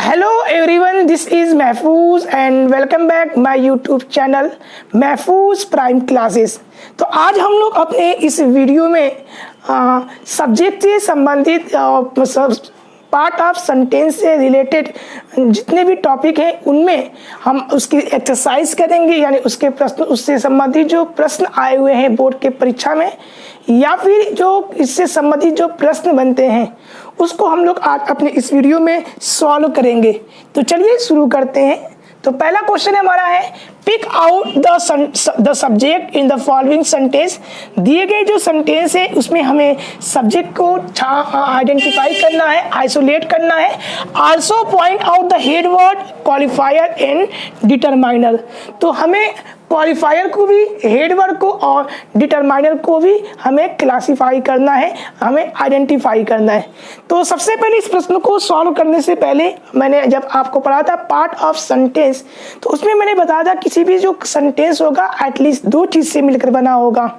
Hello everyone, this is महफूज and welcome back my YouTube channel महफूज prime classes. तो आज हम लोग अपने इस वीडियो में सब्जेक्ट से संबंधित पार्ट ऑफ सेंटेंस से रिलेटेड जितने भी टॉपिक हैं उनमें हम उसकी एक्सरसाइज करेंगे, यानी उसके प्रश्न, उससे संबंधित जो प्रश्न आए हुए हैं बोर्ड के परीक्षा में या फिर जो इससे संबंधित जो प्रश्न बनते हैं उसको हम लोग आज अपने इस वीडियो में सॉल्व करेंगे। तो चलिए शुरू करते हैं। तो पहला क्वेश्चन हमारा है, pick out the subject in the following sentence. दिए गए जो सेंटेंस है उसमें हमें सब्जेक्ट को आइडेंटिफाई करना है, आइसोलेट करना है। Also point out the head word, qualifier and determiner. तो हमें क्वालिफायर को भी, हेड वर्ड को और डिटरमाइनर को भी हमें क्लासिफाई करना है, हमें आइडेंटिफाई करना है। तो सबसे पहले इस प्रश्न को सॉल्व करने से पहले मैंने जब आपको पढ़ा था पार्ट ऑफ सेंटेंस, तो उसमें मैंने बताया था किसी भी जो सेंटेंस होगा एटलीस्ट दो चीज से मिलकर बना होगा।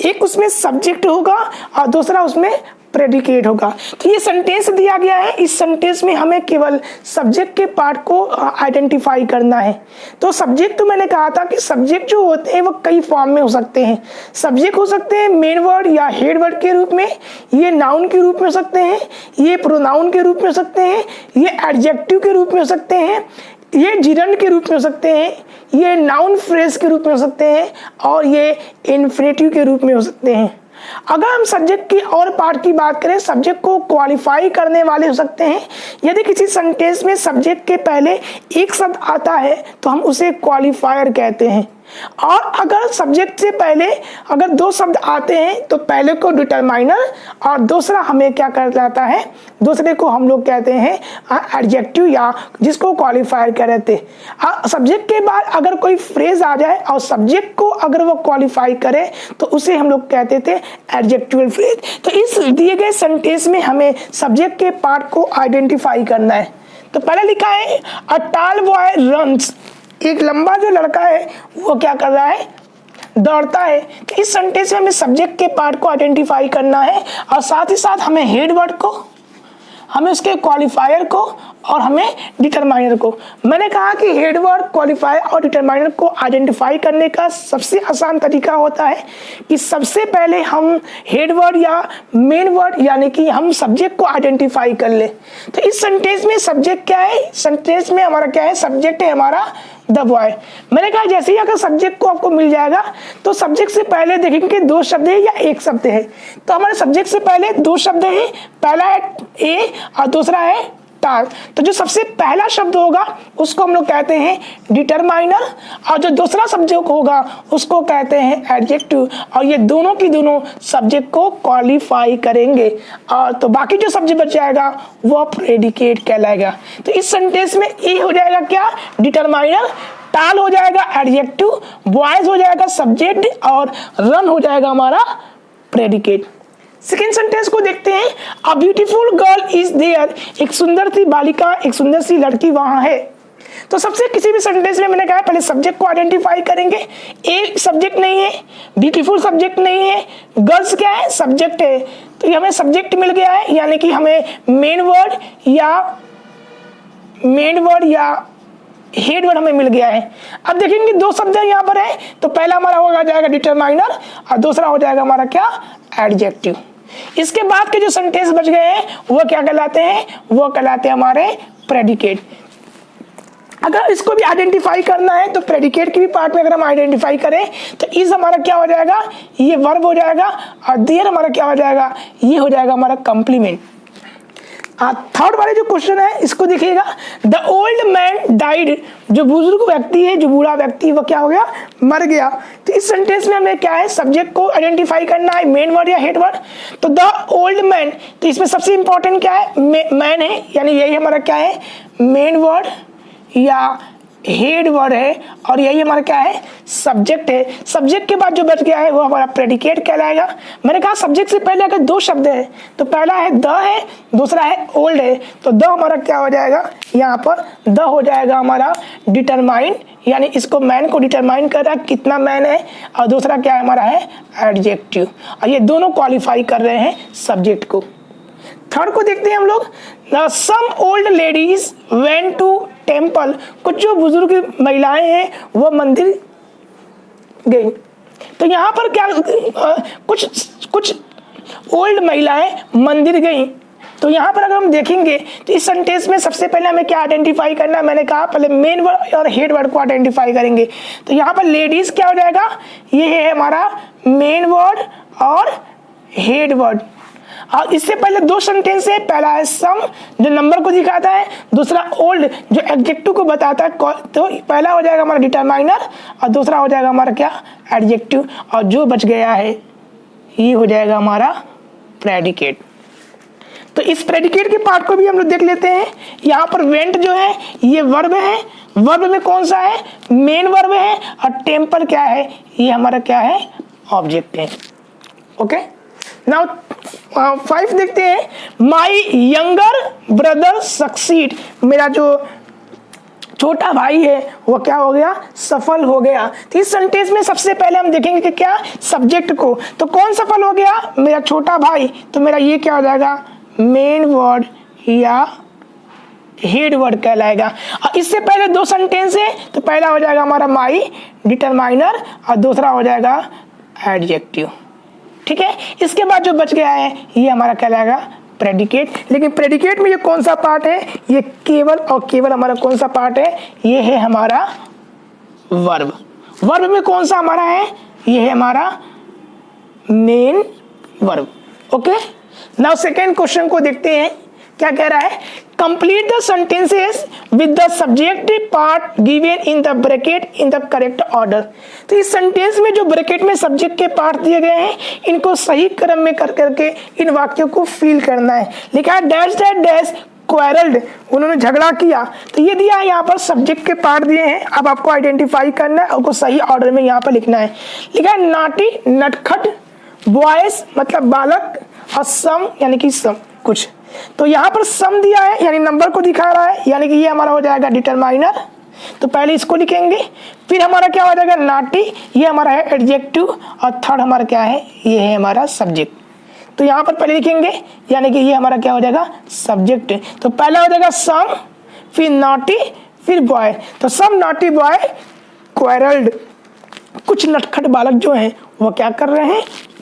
एक उसमें सब्जेक्ट होगा और दूसरा उसमें प्रेडिकेट होगा। तो ये सेंटेंस दिया गया है, इस सेंटेंस में हमें केवल सब्जेक्ट के पार्ट को आइडेंटिफाई करना है। तो सब्जेक्ट, तो मैंने कहा था कि सब्जेक्ट जो होते हैं वो कई फॉर्म में हो सकते हैं। सब्जेक्ट हो सकते हैं मेन वर्ड या हेड वर्ड के रूप में, ये नाउन के रूप में हो सकते हैं, ये प्रोनाउन के रूप में हो सकते हैं, ये एडजेक्टिव के रूप में हो सकते हैं, ये जिरंड के रूप में हो सकते हैं, ये नाउन फ्रेज के रूप में हो सकते हैं और ये इन्फिनेटिव के रूप में हो सकते हैं। अगर हम सब्जेक्ट की और पार्ट की बात करें, सब्जेक्ट को क्वालिफाई करने वाले हो सकते हैं। यदि किसी सेंटेंस में सब्जेक्ट के पहले एक शब्द आता है तो हम उसे क्वालिफायर कहते हैं, और अगर सब्जेक्ट से पहले अगर दो शब्द आते हैं तो पहले को डिटरमाइनर और दूसरा हमें क्या कहलाता है, दूसरे को हम लोग कहते हैं एडजेक्टिव या जिसको क्वालिफायर कहते हैं। सब्जेक्ट के बाद अगर कोई फ्रेज आ जाए और सब्जेक्ट को अगर वो क्वालिफाई करे तो उसे हम लोग कहते थे एडजेक्टिवल फ्रेज। तो इस दिए गए सेंटेंस में हमें सब्जेक्ट के पार्ट को आइडेंटिफाई करना है। तो पहले लिखा है अ टॉल बॉय रन्स, एक लंबा जो लड़का है वो क्या कर रहा है, दौड़ता है। तो इस सेंटेंस में हमें सब्जेक्ट के पार्ट को आइडेंटिफाई करना है और साथ ही साथ हमें हेड वर्ड को, हमें उसके क्वालिफायर को और हमें डिटरमाइनर को। मैंने कहा कि हेड वर्ड, क्वालिफायर और डिटरमाइनर को आइडेंटिफाई करने का सबसे आसान तरीका होता है कि सबसे पहले हम हेड वर्ड या मेन वर्ड यानी कि हम सब्जेक्ट को आइडेंटिफाई कर ले। तो इस सेंटेंस में सब्जेक्ट क्या है, सेंटेंस में हमारा क्या है, सब्जेक्ट है हमारा द बॉय। मैंने कहा जैसे ही अगर सब्जेक्ट को आपको मिल जाएगा तो सब्जेक्ट से पहले देखेंगे दो शब्द है या एक शब्द है। तो हमारे सब्जेक्ट से पहले दो शब्द है, पहला है ए और दूसरा है टाल। तो जो सबसे पहला शब्द होगा उसको हम लोग कहते हैं डिटरमाइनर और जो दूसरा सब्जेक्ट होगा उसको कहते हैं एडजेक्टिव, और ये दोनों की दोनों सब्जेक्ट को क्वालिफाई करेंगे और तो बाकी जो सब्जेक्ट बच जाएगा वो प्रेडिकेट कहलाएगा। तो इस सेंटेंस में ए हो जाएगा क्या, डिटरमाइनर, टाल हो जाएगा एडजेक्टिव, बॉयज हो जाएगा सब्जेक्ट और रन हो जाएगा हमारा प्रेडिकेट। सेकेंड सेंटेंस को देखते हैं, a beautiful girl is there, एक सुंदर सी बालिका, एक सुंदर सी लड़की वहां है। तो सबसे किसी भी सेंटेंस में मैंने कहा पहले सब्जेक्ट को आइडेंटिफाई करेंगे। ए सब्जेक्ट नहीं है, ब्यूटीफुल सब्जेक्ट नहीं है, गर्ल्स क्या है, सब्जेक्ट है। तो ये हमें सब्जेक्ट मिल गया है, यानी कि हमें मेन वर्ड या हेड वर्ड हमें मिल गया है। अब देखेंगे दो शब्द यहाँ पर है, तो पहला हमारा हो जाएगा डिटरमाइनर और दूसरा हो जाएगा हमारा क्या, एडजेक्टिव। इसके बाद के जो सेंटेंस बच गए हैं वो क्या कहलाते हैं, वो कहलाते हैं हमारे प्रेडिकेट। अगर इसको भी आइडेंटिफाई करना है तो प्रेडिकेट की भी पार्ट में अगर हम आइडेंटिफाई करें तो इज हमारा क्या हो जाएगा, ये वर्ब हो जाएगा, और देयर हमारा क्या हो जाएगा, ये हो जाएगा हमारा कंप्लीमेंट। थर्ड वाले जो क्वेश्चन है इसको देखिएगा, द ओल्ड मैन डाइड, जो बुजुर्ग व्यक्ति है, जो बूढ़ा व्यक्ति वो क्या हो गया, मर गया। तो इस सेंटेंस में हमें क्या है, सब्जेक्ट को आइडेंटिफाई करना है, मेन वर्ड या हेड वर्ड। तो द ओल्ड मैन, तो इसमें सबसे इंपॉर्टेंट क्या है, मैन है, यानी यही हमारा क्या है, मेन वर्ड या हेड वर्ड है और यही हमारा क्या है, सब्जेक्ट है। सब्जेक्ट के बाद जो बच गया है वो हमारा प्रेडिकेट कहलाएगा। मैंने कहा सब्जेक्ट से पहले अगर दो शब्द है तो पहला है द है, दूसरा है ओल्ड है। तो द हमारा क्या हो जाएगा, यहाँ पर द हो जाएगा हमारा डिटरमाइन, यानी इसको मैन को डिटरमाइन कर रहा है कितना मैन है, और दूसरा क्या है हमारा है एडजेक्टिव, और ये दोनों क्वालिफाई कर रहे हैं सब्जेक्ट को। थर्ड को देखते हैं हम लोग, some old ladies went to temple, कुछ जो बुजुर्ग महिलाएं हैं वो मंदिर गई। तो यहाँ पर क्या कुछ ओल्ड महिलाएं मंदिर गई। तो यहाँ पर अगर हम देखेंगे तो इस सेंटेंस में सबसे पहले हमें क्या आइडेंटिफाई करना है, मैंने कहा पहले मेन वर्ड और हेड वर्ड को आइडेंटिफाई करेंगे। तो यहाँ पर लेडीज क्या हो जाएगा, ये है हमारा मेन वर्ड और हेड वर्ड। और इससे पहले दो सेंटेंस है, पहला है सम जो नंबर को दिखाता है, दूसरा ओल्ड जो एडजेक्टिव को बताता है। तो पहला हो जाएगा हमारा डिटरमाइनर और दूसरा हो जाएगा हमारा क्या, एडजेक्टिव, और जो बच गया है ये हो जाएगा हमारा प्रेडिकेट। तो इस प्रेडिकेट के पार्ट को भी हम लोग देख लेते हैं। यहाँ पर वेंट जो है ये वर्ब है, वर्ब में कौन सा है, मेन वर्ब है, और टेम्पल क्या है, ये हमारा क्या है, ऑब्जेक्ट है। ओके, नाउ 5 देखते हैं, माई यंगर ब्रदर सक्सीड, मेरा जो छोटा भाई है वो क्या हो गया, सफल हो गया। तो इस सेंटेंस में सबसे पहले हम देखेंगे कि क्या, सब्जेक्ट को। तो कौन सफल हो गया, मेरा छोटा भाई, तो मेरा ये क्या हो जाएगा, मेन वर्ड या हेड वर्ड कहलाएगा। और इससे पहले दो सेंटेंस है, तो पहला हो जाएगा हमारा माई डिटरमाइनर और दूसरा हो जाएगा एडजेक्टिव। ठीक है, इसके बाद जो बच गया है ये हमारा कहलाएगा प्रेडिकेट। लेकिन प्रेडिकेट में ये कौन सा पार्ट है, ये केवल और केवल हमारा कौन सा पार्ट है, ये है हमारा वर्ब। वर्ब में कौन सा हमारा है, ये है हमारा main verb. Okay, now second question को देखते हैं, क्या कह रहा है, complete the sentences with the subjective part given in the bracket in the correct order. तो इस सेंटेंस में जो ब्रैकेट में सब्जेक्ट के पार्ट दिए गए हैं इनको सही क्रम में कर करके इन वाक्यों को फिल करना है। लिखा है डैश डैश डैश क्वेरल्ड, उन्होंने झगड़ा किया। तो ये दिया है, यहाँ पर सब्जेक्ट के पार्ट दिए हैं, अब आपको आइडेंटिफाई करना है, आपको सही ऑर्डर में यहाँ पर लिखना है। लिखा है नाटी नटखट, बॉयज मतलब बालक, और सम यानी कि सम कुछ। तो यहाँ पर सम दिया है यानी नंबर को दिखा रहा है, यानी कि ये हमारा हो जाएगा डिटरमाइनर। तो पहले इसको लिखेंगे, फिर हमारा क्या हो जाएगा नाटी, ये हमारा है एडजेक्टिव, और थर्ड हमारा क्या है, ये है हमारा सब्जेक्ट। तो यहाँ पर पहले लिखेंगे यानी कि ये हमारा क्या हो जाएगा, सब्जेक्ट। तो पहला हो जाएगा सम, फिर नॉटी, फिर बॉय। तो सम नॉटी बॉय क्वेरल्ड, कुछ नटखट बालक जो हैं वो क्या कर रहे हैं,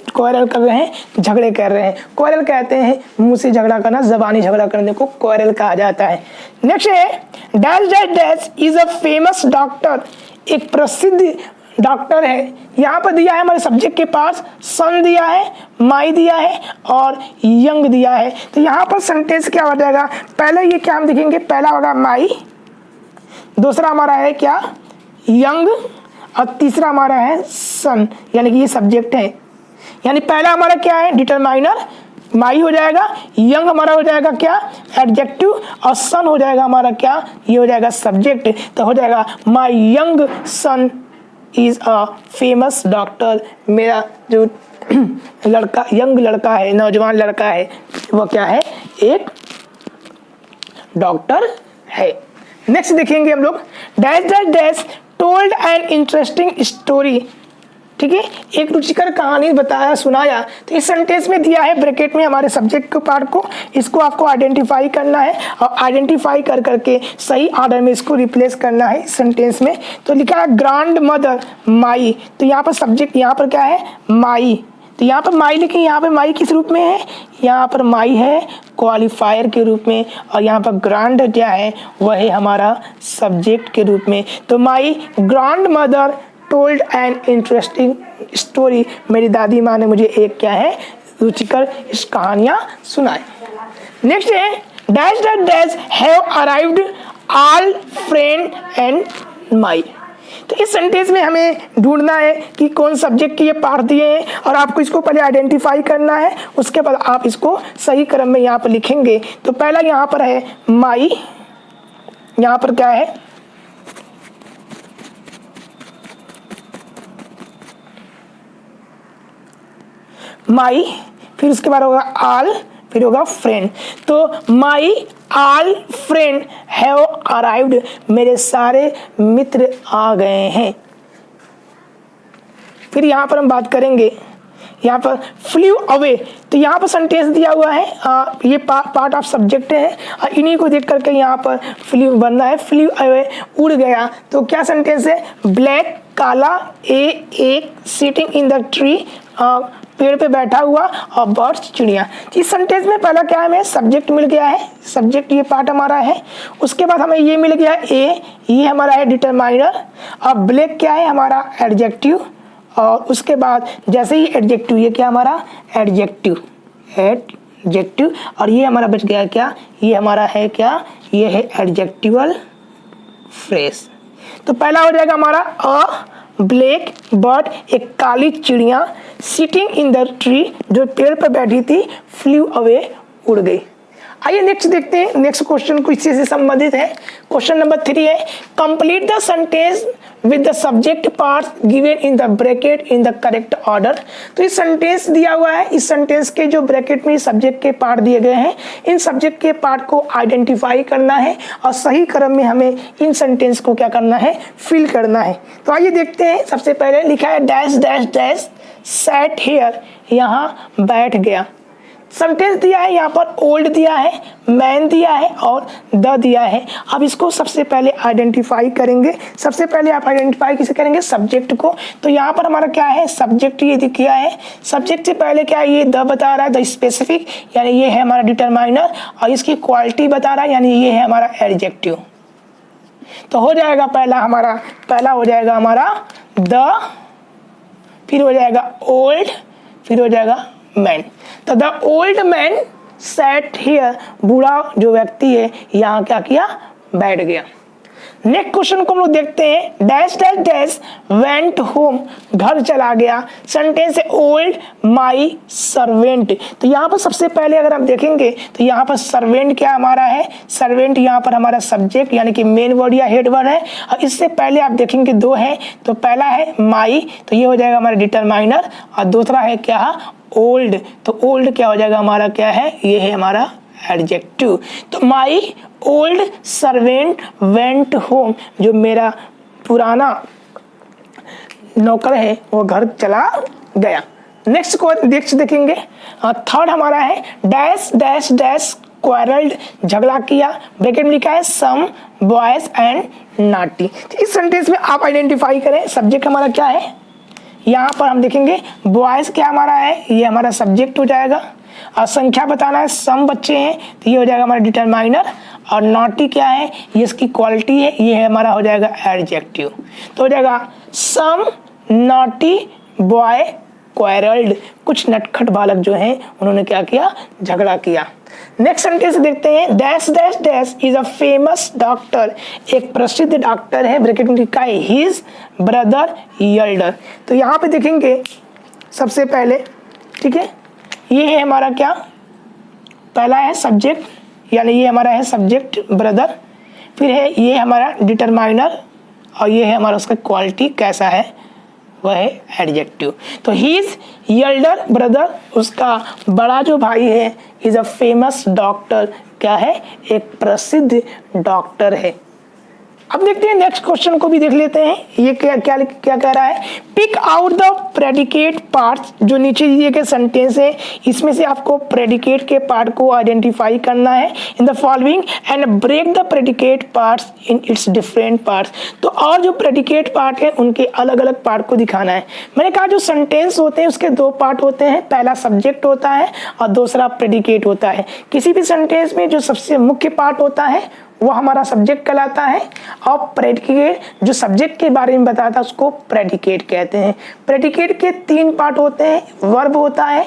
क्वेरल कर रहे हैं, झगड़े कर रहे हैं। क्वेरल कहते हैं मुंह से झगड़ा करना, जबानी झगड़ा करने को क्वेरल कहा जाता है। नेक्स्ट है dash dash dash is a famous doctor, एक प्रसिद्ध डॉक्टर है। यहाँ पर दिया है हमारे सब्जेक्ट के पास सन दिया है, माई दिया है और यंग दिया है। तो यहाँ पर सेंटेंस क्या हो जाएगा, पहले ये क्या हम देखेंगे, पहला होगा माई, दूसरा हमारा है क्या यंग, और तीसरा हमारा है सन, यानी कि ये सब्जेक्ट है। यानी पहला हमारा क्या है डिटरमाइनर, माई हो जाएगा, यंग हमारा हो जाएगा क्या एडजेक्टिव, और सन हो जाएगा हमारा क्या, ये हो जाएगा सब्जेक्ट। तो हो जाएगा my young son is a famous doctor, मेरा जो लड़का यंग लड़का है, नौजवान लड़का है, वो क्या है, एक डॉक्टर है। नेक्स्ट देखेंगे हम लोग dash dash dash told an interesting story. ठीक है, एक रुचिकर कहानी बताया सुनाया। तो इस सेंटेंस में दिया है ब्रैकेट में हमारे सब्जेक्ट के पार्ट को, इसको आपको आइडेंटिफाई करना है और आइडेंटिफाई कर करके सही ऑर्डर में इसको रिप्लेस करना है इस सेंटेंस में। तो लिखा है ग्रैंड मदर माई, तो यहाँ पर सब्जेक्ट यहाँ पर क्या है माई, तो यहाँ पर माई लिखी, यहाँ पर माई किस रूप में है, यहाँ पर माई है क्वालिफायर के रूप में, और यहाँ पर ग्रैंड क्या है वह है हमारा सब्जेक्ट के रूप में। तो my grand mother told an interesting story, मेरी दादी माँ ने मुझे एक क्या है रुचिकर इस कहानियाँ सुनाई। नेक्स्ट है dash dash dash have arrived all friend and my. तो इस सेंटेंस में हमें ढूंढना है कि कौन सब्जेक्ट के ये पार्ट दिए हैं, और आपको इसको पहले आइडेंटिफाई करना है, उसके बाद आप इसको सही क्रम में यहाँ पर लिखेंगे। तो पहला यहाँ पर है माई, यहाँ पर क्या है माई, फिर उसके बाद होगा आल, फिर होगा फ्रेंड। तो माई आल फ्रेंड हैव अराइव्ड, मेरे सारे मित्र आ गए हैं। फिर यहाँ पर हम बात करेंगे यहाँ पर फ्लू अवे, तो यहाँ पर सेंटेंस दिया हुआ है, ये पार्ट ऑफ सब्जेक्ट है और इन्हीं को देख करके यहाँ पर फ्लू बनना है, फ्लू अवे उड़ गया। तो क्या सेंटेंस है, ब्लैक काला एक सिटिंग इन द ट्री, पेड़ पे बैठा हुआ और बर्ड्स चिड़िया। इस सेंटेंस में पहला क्या है, हमें सब्जेक्ट मिल गया है, सब्जेक्ट ये पार्ट हमारा है। उसके बाद हमें ये मिल गया ए, ये हमारा है डिटरमाइनर, और ब्लैक क्या है हमारा एडजेक्टिव, और उसके बाद जैसे ही एडजेक्टिव, ये क्या हमारा एडजेक्टिव, और ये हमारा बच गया क्या, ये हमारा है क्या, ये है एडजेक्टिवल फ्रेज। तो पहला हो जाएगा हमारा अ ब्लैक बर्ड, एक काली चिड़िया, सिटिंग इन द ट्री, जो पेड़ पर बैठी थी, फ्लू अवे उड़ गई। आइए नेक्स्ट देखते हैं, नेक्स्ट क्वेश्चन को इसी से संबंधित है। क्वेश्चन नंबर 3 है, complete the sentence with the subject parts given in the bracket in the correct order. तो इस सेंटेंस दिया हुआ है, इस सेंटेंस के जो ब्रैकेट में सब्जेक्ट के पार्ट दिए गए हैं, इन सब्जेक्ट के पार्ट को आइडेंटिफाई करना है और सही क्रम में हमें इन सेंटेंस को क्या करना है, फिल करना है। तो आइए देखते हैं। सबसे पहले लिखा है dash dash dash sat here, यहाँ बैठ गया। सेंटेंस दिया है, यहाँ पर ओल्ड दिया है, मैन दिया है और द दिया है। अब इसको सबसे पहले आइडेंटिफाई करेंगे। सबसे पहले आप आइडेंटिफाई किसे करेंगे, सब्जेक्ट को। तो यहाँ पर हमारा क्या है, सब्जेक्ट ये दिया है, सब्जेक्ट से पहले क्या है, ये द बता रहा है, द स्पेसिफिक, यानी ये है हमारा डिटरमाइनर, और इसकी क्वालिटी बता रहा है, यानी ये है हमारा एडजेक्टिव। तो हो जाएगा पहला हो जाएगा हमारा द, फिर हो जाएगा ओल्ड, फिर हो जाएगा मैन। तो the old man sat here, बूढ़ा जो व्यक्ति है यहाँ क्या किया, बैठ गया। नेक्स्ट क्वेश्चन को हम लोग देखते हैं, dash dash dash went home, घर चला गया। सेंटेंस है ओल्ड माई सर्वेंट। तो यहाँ पर सबसे पहले अगर हम देखेंगे तो यहाँ पर सर्वेंट क्या हमारा है, सर्वेंट यहाँ पर हमारा सब्जेक्ट यानी कि मेन वर्ड या हेड वर्ड है, और इससे पहले आप देखेंगे दो है। तो पहला है माई, तो ये हो जाएगा हमारा डिटरमाइनर, और दूसरा है क्या, ओल्ड। तो ओल्ड क्या हो जाएगा हमारा, क्या है, ये है हमारा एडजेक्टिव। तो my old servant went home, जो मेरा पुराना नौकर है वो घर चला गया। नेक्स्ट को नेक्स्ट देखेंगे, थर्ड हमारा है डैश डैश डैश क्वारल्ड, झगड़ा किया। ब्रैकेट में लिखा है सम बॉयज एंड नॉटी। इस सेंटेंस में आप आइडेंटिफाई करें सब्जेक्ट हमारा क्या है। यहाँ पर हम देखेंगे बॉयज क्या हमारा है, ये हमारा सब्जेक्ट हो जाएगा, और संख्या बताना है, सम बच्चे हैं, तो ये हो जाएगा हमारा डिटरमाइनर, और नॉटी क्या है, ये इसकी क्वालिटी है, ये है हमारा हो जाएगा एडजेक्टिव। तो हो जाएगा सम नॉटी बॉय क्वारल्ड, कुछ नटखट बालक जो हैं उन्होंने क्या किया, झगड़ा किया। नेक्स्ट सेंटेंस देखते हैं, dash dash dash is a famous doctor, एक प्रसिद्ध डॉक्टर है। ब्रैकेट में लिखा है हिज ब्रदर एल्डर। तो यहाँ पे देखेंगे सबसे पहले, ठीक है, ये है हमारा क्या, पहला है सब्जेक्ट, यानी ये हमारा है सब्जेक्ट ब्रदर, फिर है ये हमारा डिटरमाइनर, और ये है हमारा उसका क्वालिटी कैसा है, वह है एडजेक्टिव। तो हिज एल्डर ब्रदर, उसका बड़ा जो भाई है, इज अ फेमस डॉक्टर, क्या है, एक प्रसिद्ध डॉक्टर है। अब देखते हैं नेक्स्ट क्वेश्चन को भी देख लेते हैं, ये क्या क्या क्या कह रहा है, pick out the predicate parts, जो नीचे दिए गए सेंटेंस है इसमें से आपको प्रेडिकेट के पार्ट को आइडेंटिफाई करना है in the following and break the predicate parts in its different parts. तो और जो प्रेडिकेट पार्ट है उनके अलग अलग पार्ट को दिखाना है। मैंने कहा जो सेंटेंस होते हैं उसके दो पार्ट होते हैं, पहला सब्जेक्ट होता है और दूसरा प्रेडिकेट होता है। किसी भी सेंटेंस में जो सबसे मुख्य पार्ट होता है वो हमारा सब्जेक्ट कहलाता है, और प्रेडिकेट जो सब्जेक्ट के बारे में बताता है उसको प्रेडिकेट कहते हैं। प्रेडिकेट के तीन पार्ट होते हैं, वर्ब होता है,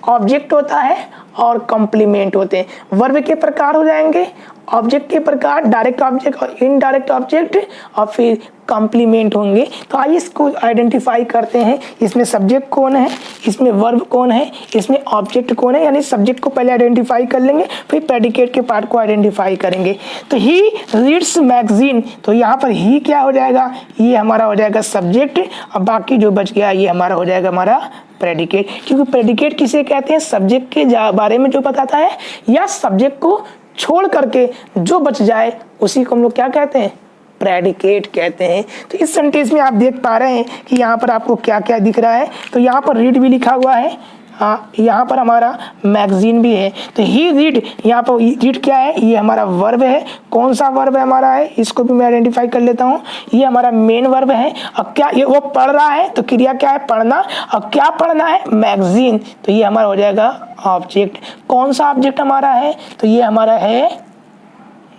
ऑब्जेक्ट होता है और कॉम्प्लीमेंट होते हैं। वर्ब के प्रकार हो जाएंगे, ऑब्जेक्ट के प्रकार डायरेक्ट ऑब्जेक्ट और इनडायरेक्ट ऑब्जेक्ट, और फिर कॉम्प्लीमेंट होंगे। तो आइए इसको आइडेंटिफाई करते हैं, इसमें सब्जेक्ट कौन है, इसमें वर्ब कौन है, इसमें ऑब्जेक्ट कौन है। यानी सब्जेक्ट को पहले आइडेंटिफाई कर लेंगे, फिर प्रेडिकेट के पार्ट को आइडेंटिफाई करेंगे। तो ही रीड्स मैगजीन, तो यहाँ पर ही क्या हो जाएगा, ये हमारा हो जाएगा सब्जेक्ट, और बाकी जो बच गया ये हमारा हो जाएगा हमारा प्रेडिकेट। क्योंकि प्रेडिकेट किसे कहते हैं, सब्जेक्ट के बारे में जो बताता है या सब्जेक्ट को छोड़ करके जो बच जाए उसी को हम लोग क्या कहते हैं, प्रेडिकेट कहते हैं। तो इस सेंटेंस में आप देख पा रहे हैं कि यहाँ पर आपको क्या क्या दिख रहा है। तो यहाँ पर रीड भी लिखा हुआ है, हाँ यहाँ पर हमारा मैगजीन भी है। तो ही रीड, यहाँ पर रीड क्या है, ये हमारा वर्ब है। कौन सा वर्ब हमारा है, इसको भी मैं आइडेंटिफाई कर लेता हूँ। ये हमारा मेन वर्ब है। अब क्या ये वो पढ़ रहा है, तो क्रिया क्या है, पढ़ना। अब क्या पढ़ना है, मैगजीन, तो ये हमारा हो जाएगा ऑब्जेक्ट। कौन सा ऑब्जेक्ट हमारा है, तो ये हमारा है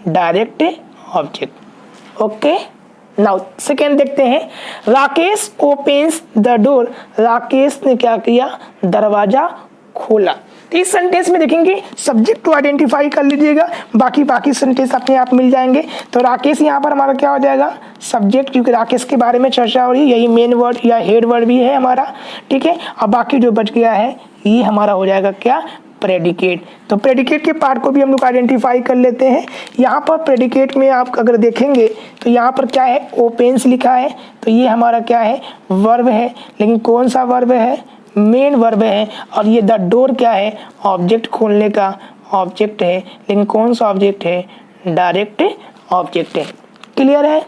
direct object. Okay, now second देखते हैं। Rakesh opens the door, Rakesh ने क्या किया, दरवाजा खोला। तो इस सेंटेंस में देखेंगे सब्जेक्ट को आइडेंटिफाई कर लीजिएगा, बाकी सेंटेंस अपने आप मिल जाएंगे। तो राकेश यहाँ पर हमारा क्या हो जाएगा, सब्जेक्ट, क्योंकि राकेश के बारे में चर्चा हो रही है, यही मेन वर्ड या हेड वर्ड भी है हमारा, ठीक है। और बाकी जो बच गया है ये हमारा हो जाएगा क्या, प्रेडिकेट। तो प्रेडिकेट के पार्ट को भी हम लोग आइडेंटिफाई कर लेते हैं। यहाँ पर प्रेडिकेट में आप अगर देखेंगे तो यहाँ पर क्या है, ओपेंस लिखा है, तो ये हमारा क्या है, वर्ब है। लेकिन कौन सा वर्ब है, मेन वर्ब है। और ये द डोर क्या है, ऑब्जेक्ट, खोलने का ऑब्जेक्ट है। लेकिन कौन सा ऑब्जेक्ट है, डायरेक्ट ऑब्जेक्ट है। क्लियर है,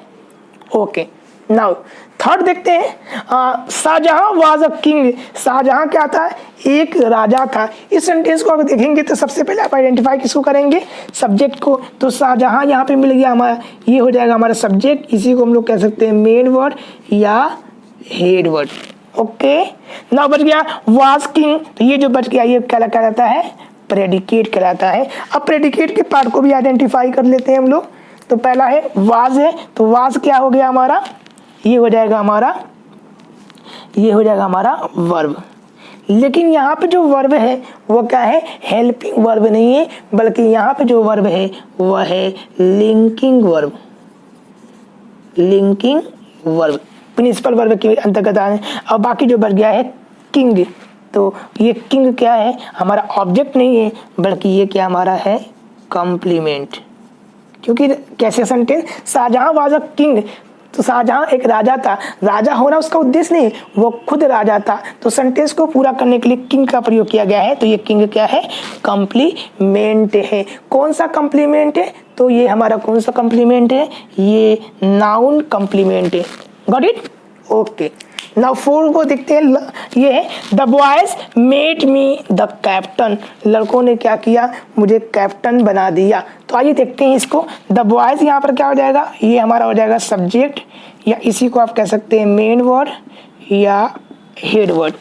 ओके। नाउ थर्ड देखते हैं। Shahjahan was a king, Shahjahan क्या था, एक राजा था। इस सेंटेंस को अगर देखेंगे तो सबसे पहले आप आइडेंटिफाई किसको करेंगे, सब्जेक्ट को। तो शाहजहां यहाँ पे मिल गया हमारा, ये हो जाएगा हमारा सब्जेक्ट। इसी को हम लोग कह सकते हैं मेन वर्ड या हेड वर्ड। ओके, नाउ बच गया वाज किंग, तो ये जो बच गया ये क्या कहलाता है, प्रेडिकेट कहलाता है। अब प्रेडिकेट के पार्ट को भी आइडेंटिफाई कर लेते हैं हम लोग। तो पहला है वाज है, तो वाज क्या हो गया हमारा, ये हो जाएगा हमारा वर्ब। लेकिन यहाँ पे जो वर्ब है वो क्या है, हेल्पिंग वर्ब नहीं है, बल्कि यहाँ पे जो वर्ब है वह है linking verb. Linking verb principal verb के अंतर्गत आ रहे हैं। और बाकी जो बच गया है किंग, तो ये किंग क्या है, हमारा ऑब्जेक्ट नहीं है, बल्कि ये क्या हमारा है, कॉम्प्लीमेंट। क्योंकि कैसे sentence, Shahjahan was a king, तो शाहजहां एक राजा था। राजा होना उसका उद्देश्य नहीं, वो खुद राजा था। तो सेंटेंस को पूरा करने के लिए किंग का प्रयोग किया गया है। तो ये किंग क्या है, कॉम्प्लीमेंट है। कौन सा कॉम्प्लीमेंट है, तो ये हमारा कौन सा कॉम्प्लीमेंट है, ये नाउन कॉम्प्लीमेंट है। Got it, okay. नाउ 4 को देखते हैं। ये है the boys made me the captain, लड़कों ने क्या किया, मुझे कैप्टन बना दिया। तो आइए देखते हैं इसको। द बॉयज यहाँ पर क्या हो जाएगा, ये हमारा हो जाएगा सब्जेक्ट, या इसी को आप कह सकते हैं मेन वर्ड या हेड वर्ड।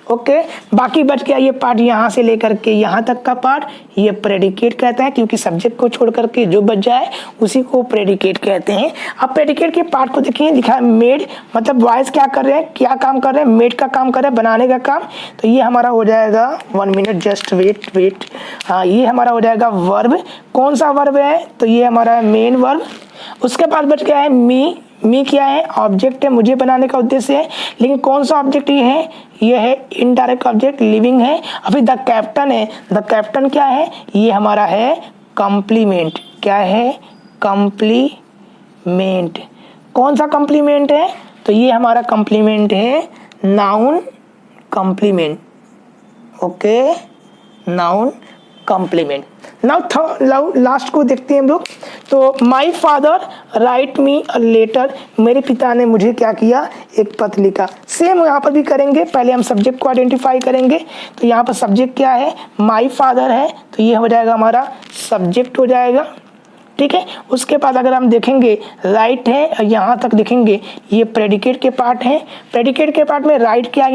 ओके, बाकी बच गया ये पार्ट, यहाँ से लेकर के यहाँ तक का पार्ट ये प्रेडिकेट कहता है, क्योंकि सब्जेक्ट को छोड़ करके जो बच जाए उसी को प्रेडिकेट कहते हैं। अब प्रेडिकेट के पार्ट को देखिए, लिखा है मेड, मतलब बॉयज क्या कर रहे हैं, क्या काम कर रहे हैं, मेड का काम कर रहे हैं, बनाने का काम। तो ये हमारा हो जाएगा, 1 मिनट जस्ट वेट, हाँ ये हमारा हो जाएगा वर्ब। कौन सा वर्ब है, तो ये हमारा मेन वर्ब। उसके बाद बच गया है मी क्या है, ऑब्जेक्ट है, मुझे बनाने का उद्देश्य है। लेकिन कौन सा ऑब्जेक्ट ये है इनडायरेक्ट ऑब्जेक्ट, लिविंग है। अभी द कैप्टन है, द कैप्टन क्या है, ये हमारा है कॉम्प्लीमेंट। क्या है, कॉम्प्लीमेंट। कौन सा कॉम्प्लीमेंट है, तो ये हमारा कॉम्प्लीमेंट है noun complement. Okay, noun complement. Now last को देखते हैं हम लोग। तो my father write me a letter, मेरे पिता ने मुझे क्या किया, एक पत्र लिखा। सेम यहाँ पर भी करेंगे, पहले हम सब्जेक्ट को आइडेंटिफाई करेंगे। तो यहाँ पर सब्जेक्ट क्या है, माई फादर है, तो ये हो जाएगा हमारा सब्जेक्ट हो जाएगा, ठीक है। उसके बाद अगर हम देखेंगे राइट है, और यहाँ तक देखेंगे ये प्रेडिकेट के पार्ट है। प्रेडिकेट के पार्ट में राइट क्या है,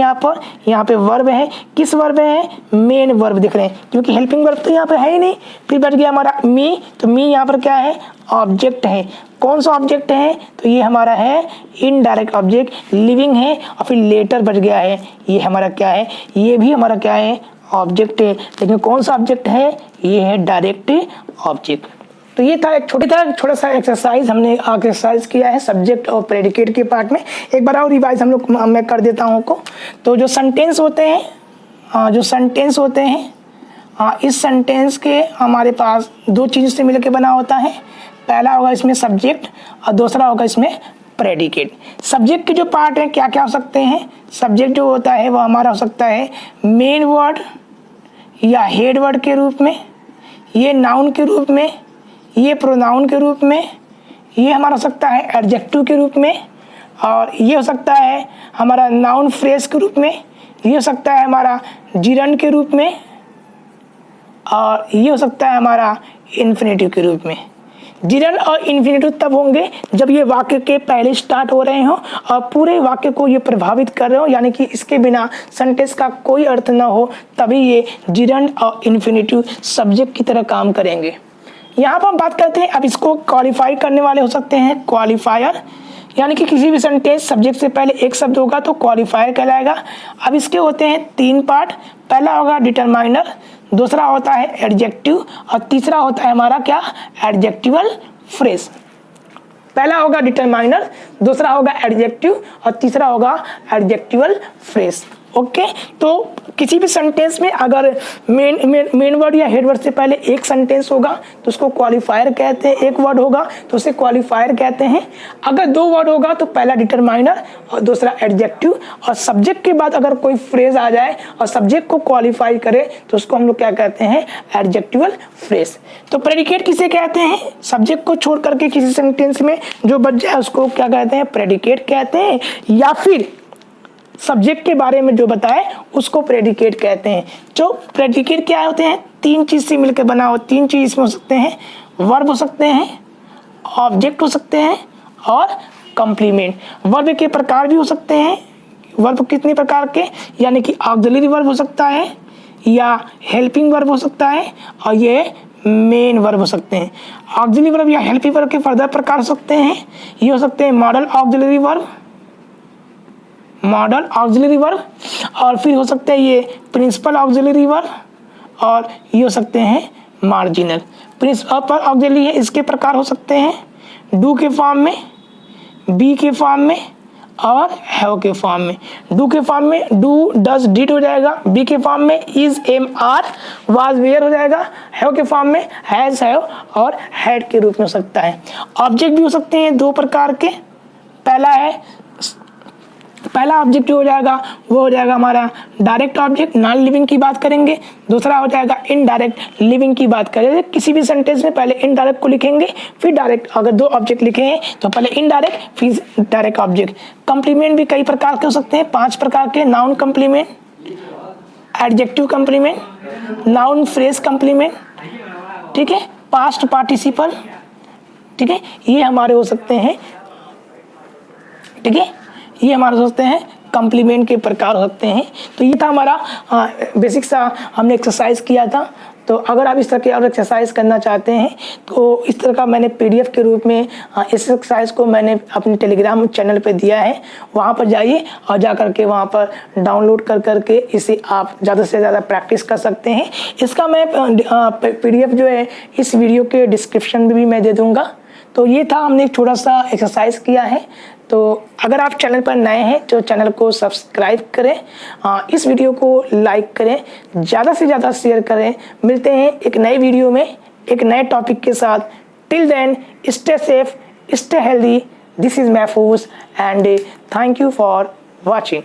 यहाँ पे वर्ब है। किस वर्ब है, मेन वर्ब दिख रहे हैं, क्योंकि हेल्पिंग वर्ब तो यहाँ पे है ही नहीं। फिर बच गया हमारा मी, तो मी यहाँ पर क्या है, ऑब्जेक्ट है। कौन सा ऑब्जेक्ट है, तो ये हमारा है इनडायरेक्ट ऑब्जेक्ट, लिविंग है। और फिर लेटर बच गया है, ये हमारा क्या है, ये भी हमारा क्या है, ऑब्जेक्ट है। लेकिन कौन सा ऑब्जेक्ट है, ये है डायरेक्ट ऑब्जेक्ट। तो ये था एक छोटा सा एक्सरसाइज हमने एक्सरसाइज किया है सब्जेक्ट और प्रेडिकेट के पार्ट में। एक बार और रिवाइज मैं कर देता हूँ को। तो जो सेंटेंस होते हैं इस सेंटेंस के हमारे पास 2 चीज़ से मिलकर बना होता है। पहला होगा इसमें सब्जेक्ट और दूसरा होगा इसमें प्रेडिकेट। सब्जेक्ट के जो पार्ट हैं क्या क्या हो सकते हैं, सब्जेक्ट जो होता है वो हमारा हो सकता है मेन वर्ड या हेड वर्ड के रूप में, ये नाउन के रूप में, ये प्रोनाउन के रूप में, ये हमारा हो सकता है एडजेक्टिव के रूप में, और ये हो सकता है हमारा नाउन फ्रेज के रूप में, ये हो सकता है हमारा जिरंड के रूप में, और ये हो सकता है हमारा इन्फिनेटिव के रूप में। जिरंड और इन्फिनेटिव तब होंगे जब ये वाक्य के पहले स्टार्ट हो रहे हों और पूरे वाक्य को ये प्रभावित कर रहे हो, यानी कि इसके बिना सेंटेंस का कोई अर्थ ना हो, तभी ये जिरंड और इन्फिनेटिव सब्जेक्ट की तरह काम करेंगे। यहाँ पर हम बात करते हैं, अब इसको क्वालिफाई करने वाले हो सकते हैं क्वालिफायर, यानी कि किसी भी सेंटेंस सब्जेक्ट से पहले एक शब्द होगा तो क्वालिफायर कहलाएगा। अब इसके होते हैं 3 पार्ट, पहला होगा डिटरमाइनर, दूसरा होता है एडजेक्टिव, और तीसरा होता है हमारा क्या, एडजेक्टिवल फ्रेज। पहला होगा डिटरमाइनर, दूसरा होगा एडजेक्टिव, और तीसरा होगा एडजेक्टिवल फ्रेज। ओके, तो किसी भी सेंटेंस में अगर मेन वर्ड या हेड वर्ड से पहले एक सेंटेंस होगा तो उसको क्वालिफायर कहते हैं, एक वर्ड होगा तो उसे क्वालिफायर कहते हैं। अगर 2 वर्ड होगा तो पहला डिटरमाइनर और दूसरा एडजेक्टिव, और सब्जेक्ट के बाद अगर कोई फ्रेज आ जाए और सब्जेक्ट को क्वालिफाई करे तो उसको हम लोग क्या कहते हैं, एडजेक्टिवल फ्रेज। तो प्रेडिकेट किसे कहते हैं, सब्जेक्ट को छोड़ करके किसी सेंटेंस में जो बच जाए उसको क्या कहते हैं, प्रेडिकेट कहते हैं, या फिर सब्जेक्ट के बारे में जो बताए उसको प्रेडिकेट कहते हैं। जो प्रेडिकेट क्या होते हैं, 3 चीज से मिलकर बना हो, 3 चीज इसमें हो सकते हैं, वर्ब हो सकते हैं, ऑब्जेक्ट हो सकते हैं, और कंप्लीमेंट। वर्ब के प्रकार भी हो सकते हैं, वर्ब कितने प्रकार के, यानी कि ऑक्सिलरी वर्ब हो सकता है, या हेल्पिंग वर्ब हो सकता है, और ये मेन वर्ब हो सकते हैं। ऑक्सिलरी वर्ब या हेल्पिंग वर्ब के फर्दर प्रकार हो सकते हैं, ये हो सकते हैं model auxiliary verb, model auxiliary verb, और फिर हो सकते हैं ये प्रिंसिपल ऑक्सिलरी वर्ब, और ये हो सकते हैं मार्जिनल। प्रिंसिपल ऑक्सिलरी है, इसके प्रकार हो सकते हैं डू के फॉर्म में, बी के फॉर्म में, और हैव के फॉर्म में। डू के फॉर्म में डू डज डिड हो जाएगा, बी के फॉर्म में is am are was were हो जाएगा, हैव के फॉर्म में हैज हैव और हैड के रूप में हो सकता है। ऑब्जेक्ट भी हो सकते हैं 2 प्रकार के, पहला ऑब्जेक्ट जो हो जाएगा वो हो जाएगा हमारा डायरेक्ट ऑब्जेक्ट, नॉन लिविंग की बात करेंगे। दूसरा हो जाएगा इनडायरेक्ट लिविंग की बात करेंगे। किसी भी सेंटेंस में पहले इनडायरेक्ट को लिखेंगे फिर डायरेक्ट, अगर 2 ऑब्जेक्ट लिखे हैं तो पहले इनडायरेक्ट फिर डायरेक्ट ऑब्जेक्ट। कंप्लीमेंट भी कई प्रकार के हो सकते हैं, 5 प्रकार के, noun complement, adjective complement, noun phrase complement, ठीक है, पास्ट पार्टिसिपल, ठीक है, ये हमारे हो सकते हैं, ठीक है, ये हमारे सोचते हैं कॉम्प्लीमेंट के प्रकार हो सकते हैं। तो ये था हमारा बेसिक सा हमने एक्सरसाइज किया था। तो अगर आप इस तरह के और एक्सरसाइज करना चाहते हैं तो इस तरह का मैंने पीडीएफ के रूप में इस एक्सरसाइज को मैंने अपने टेलीग्राम चैनल पे दिया है, वहाँ पर जाइए और जा करके वहाँ पर डाउनलोड कर करके इसे आप ज़्यादा से ज़्यादा प्रैक्टिस कर सकते हैं। इसका मैं पीडीएफ जो है इस वीडियो के डिस्क्रिप्शन में भी मैं दे दूँगा। तो ये था, हमने एक छोटा सा एक्सरसाइज किया है। तो अगर आप चैनल पर नए हैं तो चैनल को सब्सक्राइब करें, इस वीडियो को लाइक करें, ज़्यादा से ज़्यादा शेयर करें। मिलते हैं एक नए वीडियो में एक नए टॉपिक के साथ। Till then stay safe, stay healthy. This is Mahfooz and thank you for watching.